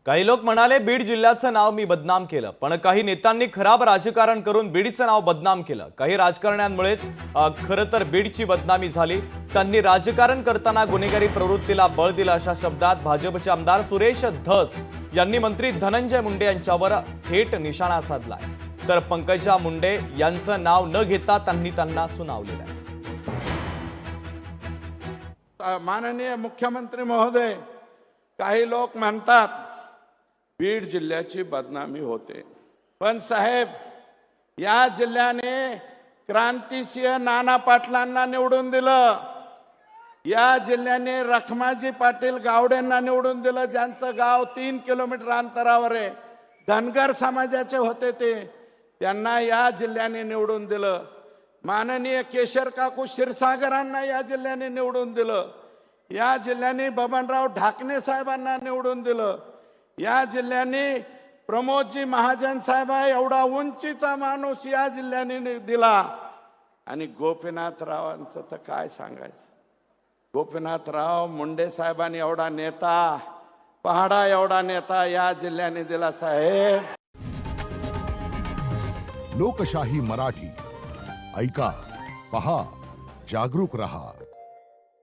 काही लोक म्हणाले बीड जिल्ह्याचं नाव मी बदनाम केलं, पण काही नेत्यांनी खराब राजकारण करून बीडचं नाव बदनाम केलं। काही राजकारण्यांमुळेच खरं तर बीडची बदनामी झाली। त्यांनी राजकारण करताना गुन्हेगारी प्रवृत्तीला बळ दिलं अशा शब्दात भाजपचे आमदार सुरेश धस यांनी मंत्री धनंजय मुंडे यांच्यावर थेट निशाणा साधलाय। तर पंकजा मुंडे यांचं नाव न घेता त्यांना सुनावलेलं आहे। माननीय मुख्यमंत्री महोदय, काही लोक म्हणतात बीड जिल्ह्याची बदनामी होते, पण साहेब या जिल्ह्याने क्रांतिसिंह नाना पाटलांना निवडून दिलं। या जिल्ह्याने रखमाजी पाटील गावडेंना निवडून दिलं, ज्यांचं गाव 3 किलोमीटर अंतरावर आहे। धनगर समाजाचे होते ते, त्यांना या जिल्ह्याने निवडून दिलं। माननीय केशर काकू क्षीरसागरांना या जिल्ह्याने निवडून दिलं। या जिल्ह्याने बबनराव ढाकणे साहेबांना निवडून दिलं। या जिल्ह्याने प्रमोदजी महाजन साहेब एवढा उंचीचा माणूस या जिल्ह्याने दिला। आणि गोपीनाथरावांचं तर काय सांगायचं। गोपीनाथराव मुंडे साहेबांनी एवढा नेता, पहाडा एवढा नेता या जिल्ह्याने दिला। साहेब, लोकशाही मराठी ऐका, पहा, जागरूक रहा।